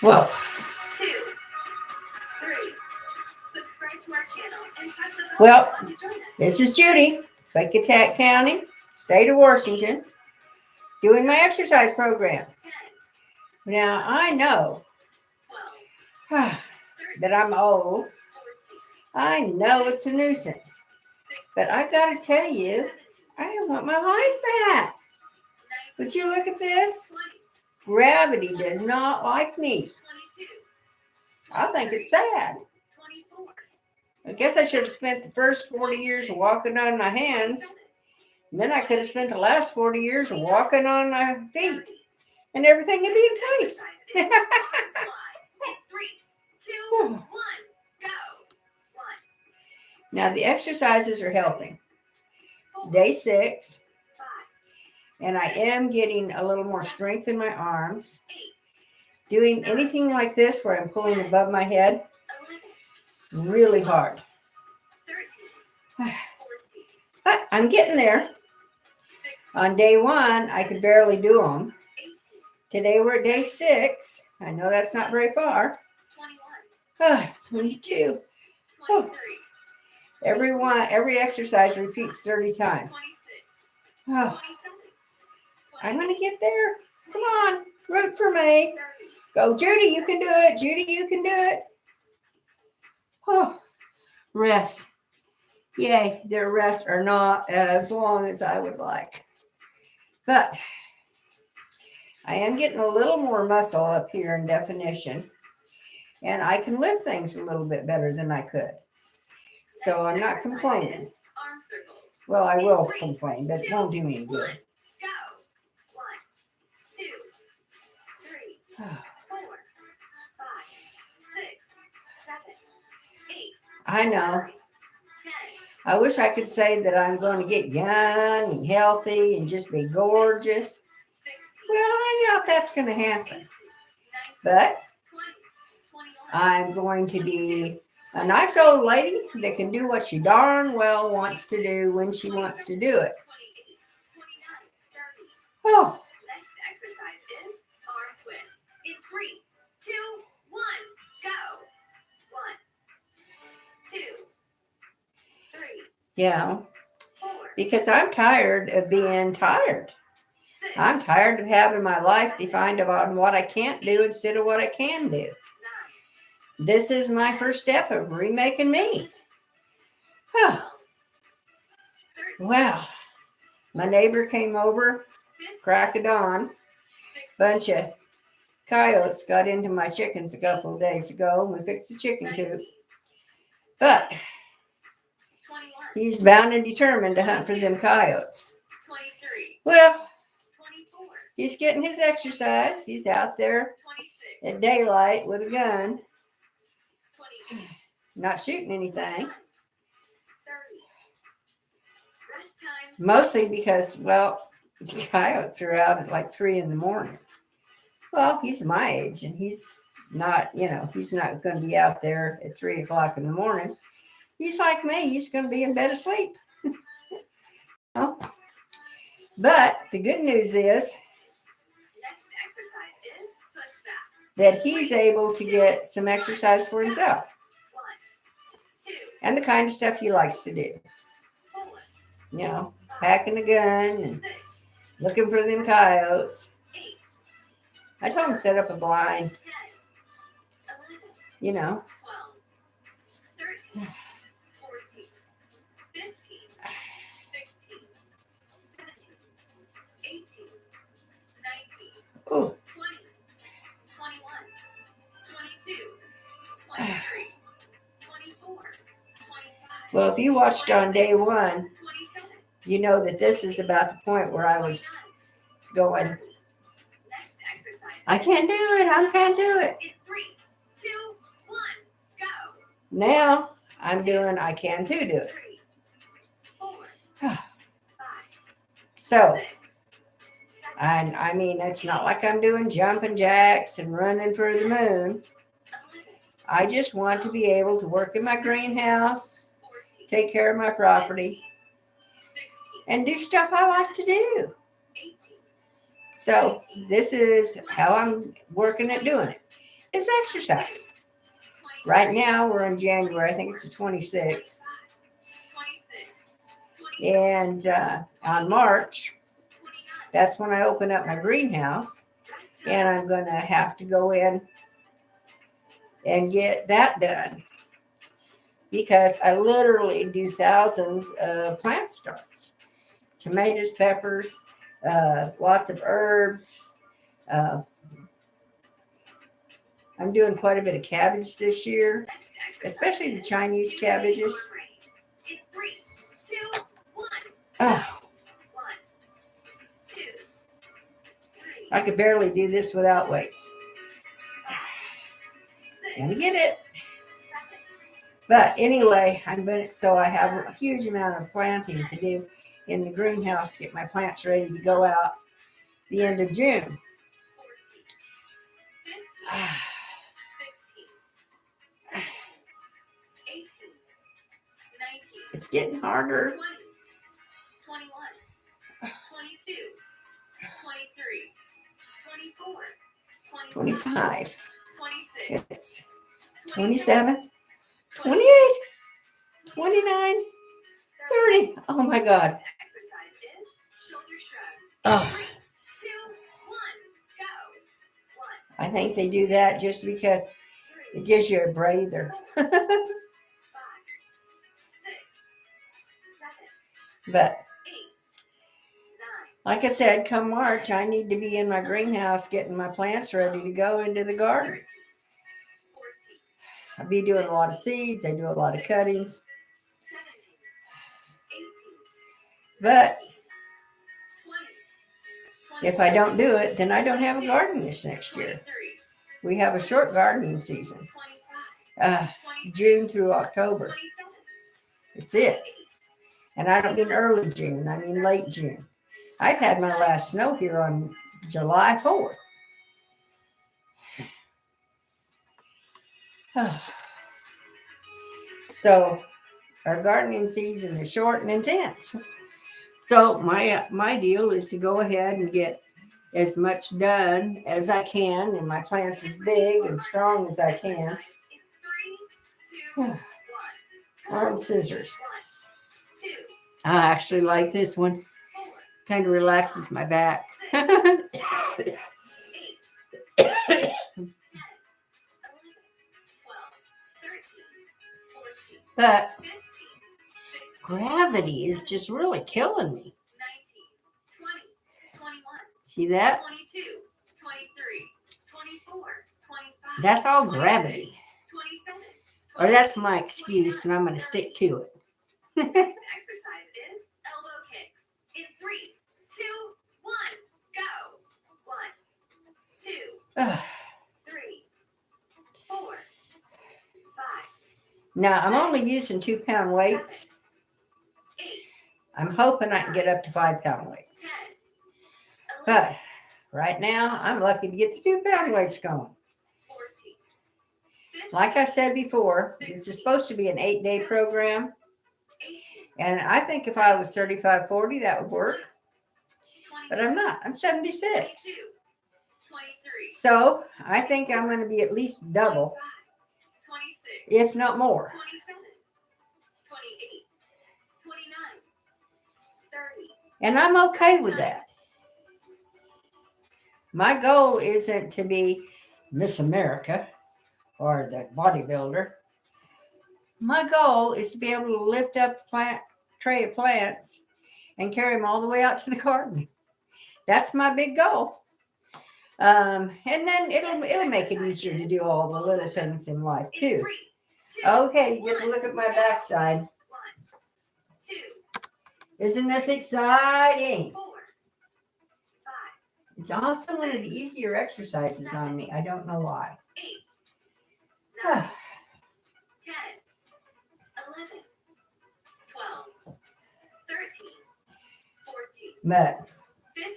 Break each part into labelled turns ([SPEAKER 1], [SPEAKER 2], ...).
[SPEAKER 1] Whoa.
[SPEAKER 2] 2, 3. Subscribe to our channel and press the bell
[SPEAKER 1] Well,
[SPEAKER 2] icon to join us.
[SPEAKER 1] this is Judy, Lake Attack County, State of Washington, doing my exercise program.
[SPEAKER 2] 10,
[SPEAKER 1] Now, I know
[SPEAKER 2] 12,
[SPEAKER 1] that I'm old.
[SPEAKER 2] 14,
[SPEAKER 1] I know it's a nuisance. But I've got to tell you, I want my life back. Would you look at this?
[SPEAKER 2] 20,
[SPEAKER 1] Gravity does not like me.
[SPEAKER 2] 22,
[SPEAKER 1] I think it's sad.
[SPEAKER 2] 24,
[SPEAKER 1] I guess I should have spent the first 40 years walking on my hands. And then I could have spent the last 40 years walking on my feet. And everything would be in place.
[SPEAKER 2] Exercise is on slide. In 3, 2, 1, go. 1,
[SPEAKER 1] Now the exercises are helping. It's day 6.
[SPEAKER 2] 5,
[SPEAKER 1] And I am getting a little more strength in my arms.
[SPEAKER 2] 8,
[SPEAKER 1] Doing anything like this where I'm pulling above my head,
[SPEAKER 2] 11,
[SPEAKER 1] really hard.
[SPEAKER 2] 13, 14,
[SPEAKER 1] But I'm getting there.
[SPEAKER 2] 16,
[SPEAKER 1] On day 1, I could barely do them.
[SPEAKER 2] 18,
[SPEAKER 1] Today we're at day 6. I know that's not very far.
[SPEAKER 2] 21,
[SPEAKER 1] 22.
[SPEAKER 2] 23,
[SPEAKER 1] Every exercise repeats 30 times.
[SPEAKER 2] 26,
[SPEAKER 1] Oh,
[SPEAKER 2] 27,
[SPEAKER 1] I'm going to get there. Come on, root for me.
[SPEAKER 2] 30,
[SPEAKER 1] Go, Judy, you can do it. Judy, you can do it. Oh, rest. Yay, their rests are not as long as I would like. But I am getting a little more muscle up here in definition. And I can lift things a little bit better than I could. So I'm not complaining.
[SPEAKER 2] arm circles.
[SPEAKER 1] Well, I will complain, but it won't do me any
[SPEAKER 2] 1,
[SPEAKER 1] good.
[SPEAKER 2] go. 1, 2, 3, 4, 5, 6, 7, 8.
[SPEAKER 1] I know.
[SPEAKER 2] 9, 10.
[SPEAKER 1] I wish I could say that I'm going to get young and healthy and just be gorgeous.
[SPEAKER 2] 16,
[SPEAKER 1] Well, I doubt that's going to
[SPEAKER 2] 18,
[SPEAKER 1] happen.
[SPEAKER 2] 19,
[SPEAKER 1] But
[SPEAKER 2] 20, 21,
[SPEAKER 1] I'm going to be a nice old lady that can do what she darn well wants to do when she wants to do it.
[SPEAKER 2] 28, 29, 30.
[SPEAKER 1] Oh,
[SPEAKER 2] Next exercise is arm twist. In 3, 2, 1, go. 1, 2, 3,
[SPEAKER 1] yeah,
[SPEAKER 2] 4,
[SPEAKER 1] because I'm tired of being tired.
[SPEAKER 2] 6,
[SPEAKER 1] I'm tired of having my life defined on what I can't do instead of what I can do.
[SPEAKER 2] 9,
[SPEAKER 1] This is my first step of remaking me.
[SPEAKER 2] 12,
[SPEAKER 1] Oh,
[SPEAKER 2] 13,
[SPEAKER 1] wow. My neighbor came over,
[SPEAKER 2] 15,
[SPEAKER 1] crack of dawn.
[SPEAKER 2] 16,
[SPEAKER 1] Bunch of coyotes got into my chickens a couple of days ago, and we fixed the chicken coop.
[SPEAKER 2] 19,
[SPEAKER 1] But
[SPEAKER 2] 21,
[SPEAKER 1] he's bound and determined to hunt for them coyotes.
[SPEAKER 2] 23,
[SPEAKER 1] Well,
[SPEAKER 2] 24,
[SPEAKER 1] he's getting his exercise. He's out there
[SPEAKER 2] 26,
[SPEAKER 1] at daylight with a gun,
[SPEAKER 2] 28,
[SPEAKER 1] not shooting anything.
[SPEAKER 2] 30. Rest time.
[SPEAKER 1] Mostly because, well, the coyotes are out at like 3 in the morning. Well, he's my age, and he's not, he's not going to be out there at 3 o'clock in the morning. He's like me. He's going to be in bed asleep. Oh. But the good news is
[SPEAKER 2] Next exercise is push back.
[SPEAKER 1] that he's able to get some exercise for himself
[SPEAKER 2] 1, 2,
[SPEAKER 1] and the kind of stuff he likes to do.
[SPEAKER 2] 4,
[SPEAKER 1] Packing a gun and
[SPEAKER 2] 6,
[SPEAKER 1] looking for them coyotes.
[SPEAKER 2] 8,
[SPEAKER 1] I told him to set up a blind,
[SPEAKER 2] 10, 11, 12, 13, 14, 15, 16, 17, 18, 19,
[SPEAKER 1] Oh,
[SPEAKER 2] 20, 21, 22, 23, 24, 25.
[SPEAKER 1] well, if you watched on day 1,
[SPEAKER 2] 27,
[SPEAKER 1] you know that this is about the point where I was
[SPEAKER 2] 29,
[SPEAKER 1] going,
[SPEAKER 2] 30. Next exercise.
[SPEAKER 1] I can't do it. I can't do it.
[SPEAKER 2] In 3, 2, 1, go.
[SPEAKER 1] Now I'm doing, I can too do it.
[SPEAKER 2] 3, 4, 5,
[SPEAKER 1] So,
[SPEAKER 2] 6, 7,
[SPEAKER 1] I mean, it's not like I'm doing jumping jacks and running for the moon.
[SPEAKER 2] 11,
[SPEAKER 1] I just want to be able to work in my greenhouse,
[SPEAKER 2] 14,
[SPEAKER 1] take care of my property,
[SPEAKER 2] 16,
[SPEAKER 1] and do stuff I like to do.
[SPEAKER 2] 18,
[SPEAKER 1] So this is how I'm working at doing it. is exercise. Right now, we're in January. I think it's the 26th. And on March, that's when I open up my greenhouse. And I'm going to have to go in and get that done. Because I literally do thousands of plant starts. Tomatoes, peppers, lots of herbs. I'm doing quite a bit of cabbage this year, especially the Chinese cabbages. Oh, I could barely do this without weights. Gonna get it. But anyway, so I have a huge amount of planting to do in the greenhouse to get my plants ready to go out the end of June. It's getting harder.
[SPEAKER 2] 21, 22, 23, 24,
[SPEAKER 1] 25.
[SPEAKER 2] 26,
[SPEAKER 1] It's 27, 28, 29, 30. Oh my God.
[SPEAKER 2] Exercise is shoulder shrug.
[SPEAKER 1] Oh,
[SPEAKER 2] 3, 2, 1, go. 1,
[SPEAKER 1] I think they do that just because
[SPEAKER 2] 3,
[SPEAKER 1] it gives you a breather.
[SPEAKER 2] 4, 5, 6, 7,
[SPEAKER 1] But
[SPEAKER 2] 8, 9,
[SPEAKER 1] like I said, come March, I need to be in my greenhouse getting my plants ready to go into the garden.
[SPEAKER 2] 13, 14,
[SPEAKER 1] I'll be doing a lot of seeds. I do a lot of cuttings.
[SPEAKER 2] 17, 18,
[SPEAKER 1] But
[SPEAKER 2] 20,
[SPEAKER 1] if I don't do it, then I don't have a garden this next year.
[SPEAKER 2] 23,
[SPEAKER 1] We have a short gardening season,
[SPEAKER 2] 25,
[SPEAKER 1] June through October.
[SPEAKER 2] 27,
[SPEAKER 1] It's it. And I don't mean early June, I mean late June. I've had my last snow here on July 4th. So our gardening season is short and intense. So my deal is to go ahead and get as much done as I can, and my plants as big and strong as I can. Arm scissors. I actually like this one. Kind of relaxes my back. But gravity is just really killing me. See that? That's all gravity. Or that's my excuse, and I'm going to stick to it.
[SPEAKER 2] Next exercise is elbow kicks. In 3, 2, 1, go. 1, 2, 3, 4, 5.
[SPEAKER 1] Now, I'm only using 2-pound weights.
[SPEAKER 2] 8.
[SPEAKER 1] I'm hoping I can get up to 5-pound weights.
[SPEAKER 2] 10. 11.
[SPEAKER 1] But right now, I'm lucky to get the 2-pound weights going.
[SPEAKER 2] 14. 15.
[SPEAKER 1] Like I said before, this is supposed to be an 8-day program.
[SPEAKER 2] 18.
[SPEAKER 1] And I think if I was 35, 40, that would work.
[SPEAKER 2] 20.
[SPEAKER 1] But I'm not. I'm 76.
[SPEAKER 2] 22. 23.
[SPEAKER 1] So I think I'm going to be at least double,
[SPEAKER 2] 26.
[SPEAKER 1] if not more.
[SPEAKER 2] 27. 28. 29. 30.
[SPEAKER 1] And I'm okay with that. My goal isn't to be Miss America or the bodybuilder. My goal is to be able to lift up a tray of plants and carry them all the way out to the garden. That's my big goal. And then it'll make it easier to do all the little things in life too. Okay, you get to look at my backside.
[SPEAKER 2] 1, 2,
[SPEAKER 1] Isn't this exciting?
[SPEAKER 2] 4, 5,
[SPEAKER 1] It's also one of the easier exercises on me. I don't know why.
[SPEAKER 2] 8, 9, 10, 11, 12, 13, 14,
[SPEAKER 1] But
[SPEAKER 2] 15,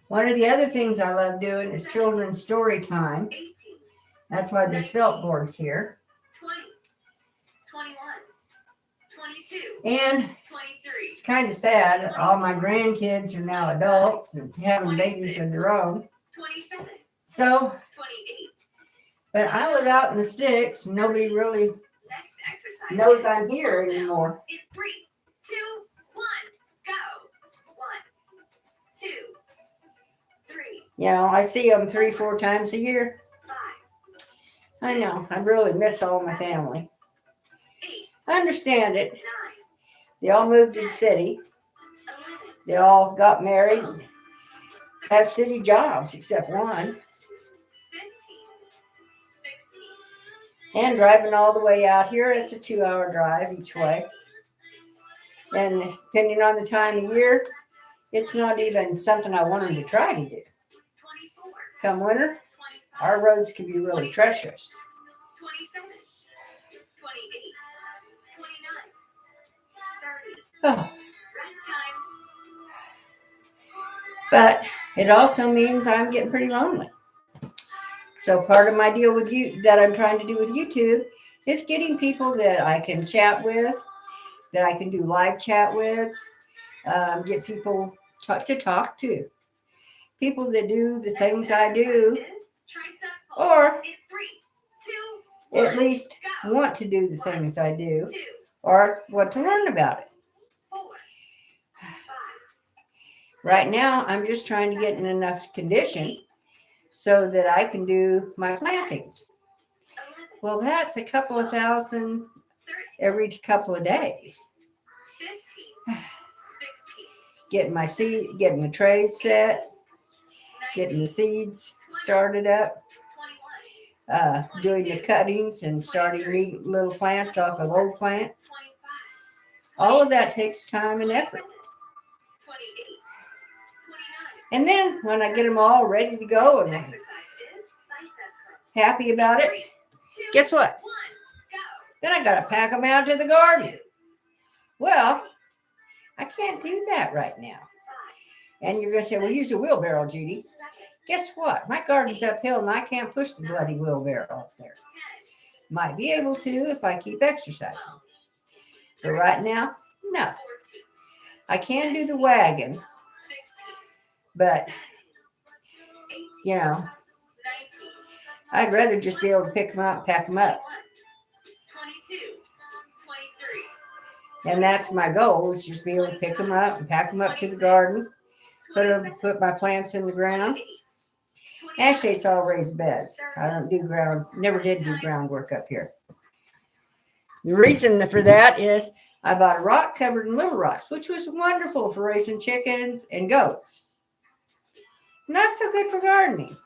[SPEAKER 1] one of the other things I love doing is children's story time.
[SPEAKER 2] 18,
[SPEAKER 1] That's why there's felt boards here.
[SPEAKER 2] 20, 21, 22,
[SPEAKER 1] And
[SPEAKER 2] 23,
[SPEAKER 1] it's kind of sad. All my grandkids are now adults and having babies of their own.
[SPEAKER 2] 27,
[SPEAKER 1] So
[SPEAKER 2] 28,
[SPEAKER 1] But I live out in the sticks. Nobody really
[SPEAKER 2] Next exercise
[SPEAKER 1] knows
[SPEAKER 2] is
[SPEAKER 1] I'm here
[SPEAKER 2] hold down
[SPEAKER 1] anymore.
[SPEAKER 2] in 3, 2, 1, go. 1, 2, 3,
[SPEAKER 1] You know, I see them 3-4 times a year.
[SPEAKER 2] 5,
[SPEAKER 1] I know. I really miss all my family.
[SPEAKER 2] 8,
[SPEAKER 1] I understand it.
[SPEAKER 2] 9,
[SPEAKER 1] They all moved to the city.
[SPEAKER 2] 11,
[SPEAKER 1] They all got married and have city jobs, except one.
[SPEAKER 2] 15, 16,
[SPEAKER 1] And driving all the way out here, it's a 2-hour drive each way. And depending on the time of year, it's not even something I want them to try to do.
[SPEAKER 2] 24,
[SPEAKER 1] Come winter,
[SPEAKER 2] 25,
[SPEAKER 1] our roads can be really treacherous.
[SPEAKER 2] 27, 28, 29, 30.
[SPEAKER 1] Oh,
[SPEAKER 2] Rest time.
[SPEAKER 1] but it also means I'm getting pretty lonely. So part of my deal with you that I'm trying to do with YouTube is getting people that I can chat with, that I can do live chat with, get people to talk to. People that do the things I do, or at least want to do the things I do, or want to learn about it. Right now, I'm just trying to get in enough condition so that I can do my plantings. Well, that's a couple of thousand every couple of days. Getting my seed, getting the trays set, getting the seeds started up, doing the cuttings and starting new little plants off of old plants. All of that takes time and effort. And then when I get them all ready to go and I'm happy about it, guess what? Then I got to pack them out to the garden. Well, I can't do that right now. And you're going to say, well, use your wheelbarrow, Judy. Guess what? My garden's uphill and I can't push the bloody wheelbarrow up there. Might be able to if I keep exercising. But right now, no. I can do the wagon. But, you know, I'd rather just be able to pick them up and pack them up. And that's my goal, is just be able to pick them up and pack them up to the garden, put my plants in the ground. Actually, it's all raised beds. I don't do never did do groundwork up here. The reason for that is I bought a rock covered in little rocks, which was wonderful for raising chickens and goats. Not so good for gardening.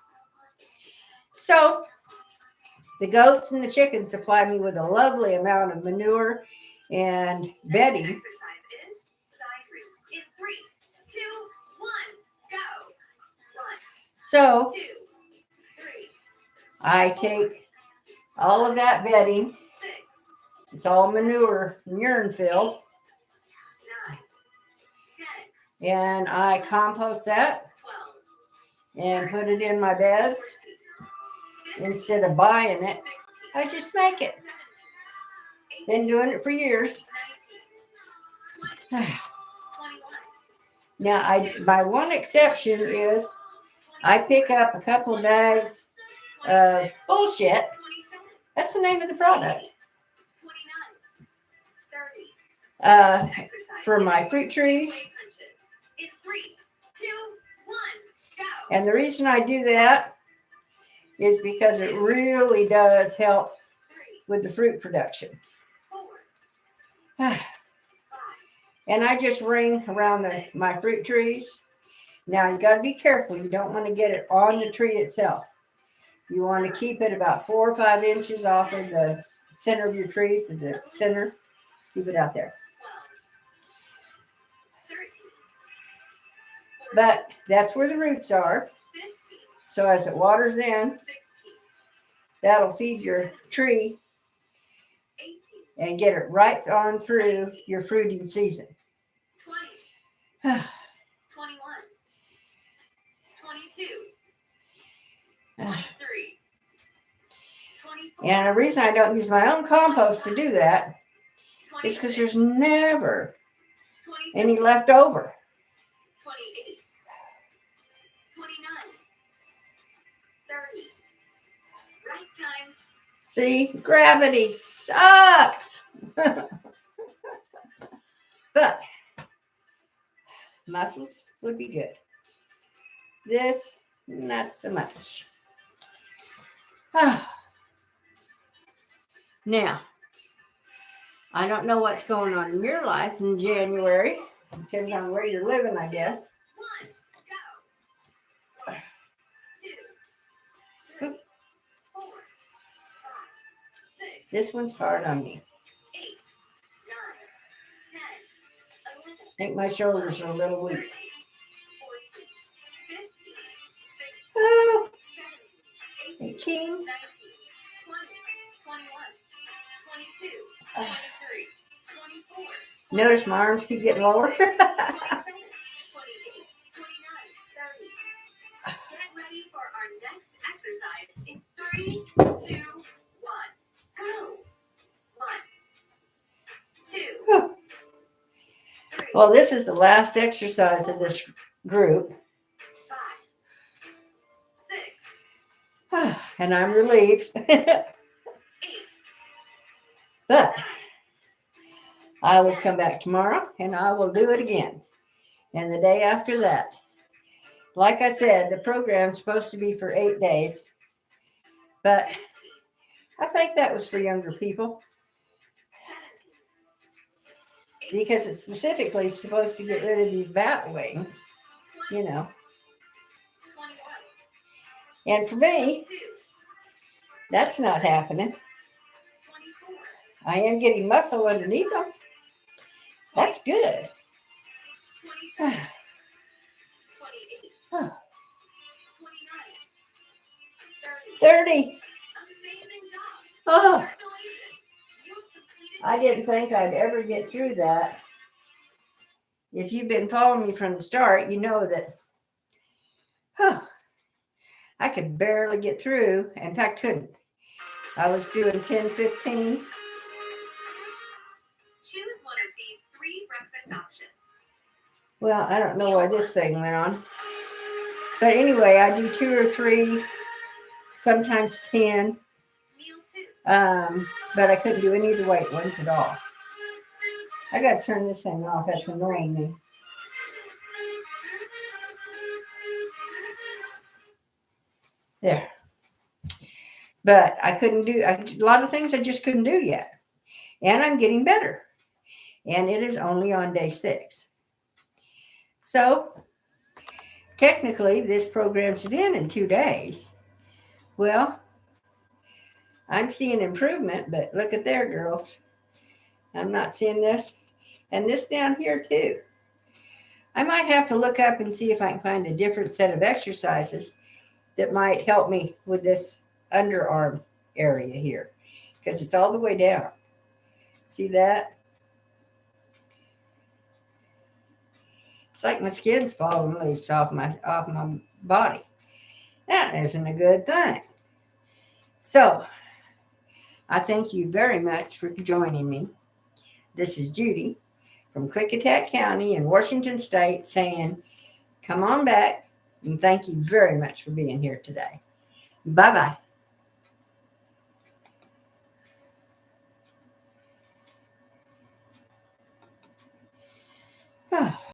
[SPEAKER 1] So the goats and the chickens supply me with a lovely amount of manure and bedding. So I take all of that bedding. It's all manure and urine filled. And I compost that and put it in my beds. Instead of buying it, I just make it. Been doing it for years. Now, my one exception is I pick up a couple of bags of bullshit. That's the name of the product. For my fruit trees. And the reason I do that is because it really does help with the fruit production. And I just ring around my fruit trees. Now you got to be careful. You don't want to get it on the tree itself. You want to keep it about 4 or 5 inches off of the center of your trees, at the center. Keep it out there. But that's where the roots are. So as it waters in, that'll feed your tree and get it right on through your fruiting season.
[SPEAKER 2] 21, 22, 23, 24.
[SPEAKER 1] And the reason I don't use my own compost to do that is because there's never any left over.
[SPEAKER 2] 28, 29, 30. Rest time.
[SPEAKER 1] See, gravity sucks. But muscles would be good. This, not so much. Now, I don't know what's going on in your life in January. Depends on where you're living, I guess.
[SPEAKER 2] 1, go. 1, 2, 3, 4, 5, 6,
[SPEAKER 1] This one's hard on me.
[SPEAKER 2] 8, 9, 10, 11,
[SPEAKER 1] I think my shoulders are a little
[SPEAKER 2] 13,
[SPEAKER 1] weak.
[SPEAKER 2] 14, 15, 16,
[SPEAKER 1] Oh,
[SPEAKER 2] 17, 18,
[SPEAKER 1] 18.
[SPEAKER 2] 19, 20, 21, 22, 23, 24.
[SPEAKER 1] Notice my arms keep getting lower.
[SPEAKER 2] 27, 28, 29, 30. Get ready for our next exercise in 3, 2, 1. Go. 1, 2, 3,
[SPEAKER 1] Well, this is the last exercise of this group.
[SPEAKER 2] 5, 6,
[SPEAKER 1] And I'm relieved.
[SPEAKER 2] 8,
[SPEAKER 1] But
[SPEAKER 2] 9,
[SPEAKER 1] I will come back tomorrow and I will do it again. And the day after that. Like I said, the program's supposed to be for 8 days. But
[SPEAKER 2] 15,
[SPEAKER 1] I think that was for younger people
[SPEAKER 2] 17,
[SPEAKER 1] because it's specifically supposed to get rid of these bat wings,
[SPEAKER 2] 20,
[SPEAKER 1] you know.
[SPEAKER 2] 21,
[SPEAKER 1] And for me,
[SPEAKER 2] 22,
[SPEAKER 1] that's not happening.
[SPEAKER 2] 24,
[SPEAKER 1] I am getting muscle underneath them. That's good.
[SPEAKER 2] 27, 28, 29, 30.
[SPEAKER 1] 30.
[SPEAKER 2] Amazing job.
[SPEAKER 1] Oh,
[SPEAKER 2] Congratulations. You've completed
[SPEAKER 1] I didn't think I'd ever get through that. If you've been following me from the start, you know that I could barely get through. In fact, couldn't. I was doing 10, 15.
[SPEAKER 2] Choose one of these 3 breakfast options.
[SPEAKER 1] Well, I don't know why this thing went on. But anyway, I do 2 or 3, sometimes 10.
[SPEAKER 2] Meal 2.
[SPEAKER 1] But I couldn't do any of the weight ones at all. I got to turn this thing off. That's annoying me. There. But I couldn't do a lot of things I just couldn't do yet. And I'm getting better. And it is only on day 6. So technically, this program should end in 2 days. Well, I'm seeing improvement, but look at there, girls. I'm not seeing this. And this down here, too. I might have to look up and see if I can find a different set of exercises that might help me with this underarm area here, because it's all the way down. See that? It's like my skin's falling loose off my body. That isn't a good thing. So, I thank you very much for joining me. This is Judy from Klickitat County in Washington State saying, come on back, and thank you very much for being here today. Bye-bye.